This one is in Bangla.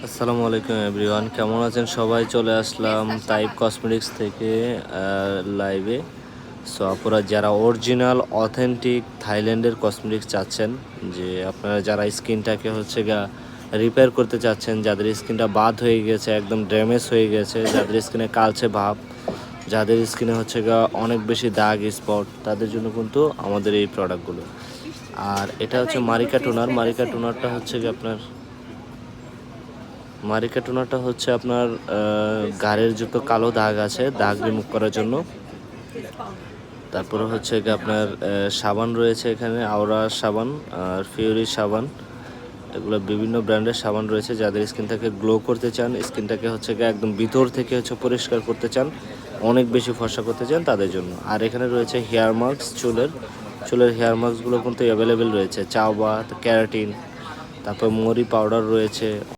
আসসালামু আলাইকুম এভরিওয়ান, কেমন আছেন সবাই? চলে আসলাম টাইপ কসমেটিক্স থেকে লাইভে। সো আপনারা যারা অরিজিনাল অথেন্টিক থাইল্যান্ডের কসমেটিক্স চাচ্ছেন, যে আপনারা যারা স্কিনটাকে হচ্ছে গা রিপেয়ার করতে চাচ্ছেন, যাদের স্কিনটা বাদ হয়ে গেছে, একদম ড্যামেজ হয়ে গেছে, যাদের স্কিনে কালচে ভাব, যাদের স্কিনে হচ্ছে গা অনেক বেশি দাগ স্পট, তাদের জন্য কিন্তু আমাদের এই প্রোডাক্টগুলো। আর এটা হচ্ছে মারিকা টোনার। মারিকা টোনারটা হচ্ছে গিয়ে আপনার মারিকা টোনারটা হচ্ছে আপনার গাড়ির যত কালো দাগ আছে, দাগ রিমুভ করার জন্য। তারপরে হচ্ছে কি আপনার সাবান রয়েছে এখানে, আওরা সাবান আর ফিউরি সাবান। এগুলো বিভিন্ন ব্র্যান্ডের সাবান রয়েছে। যাদের স্কিনটাকে গ্লো করতে চান, স্কিনটাকে হচ্ছে গিয়ে একদম ভিতর থেকে হচ্ছে পরিষ্কার করতে চান, অনেক বেশি ফর্সা করতে চান, তাদের জন্য। আর এখানে রয়েছে হেয়ার মাস্ক, চুলের হেয়ার মাস্কগুলো কিন্তু অ্যাভেলেবেল রয়েছে। চাওবা, ক্যারাটিন, তারপর মরি পাউডার রয়েছে।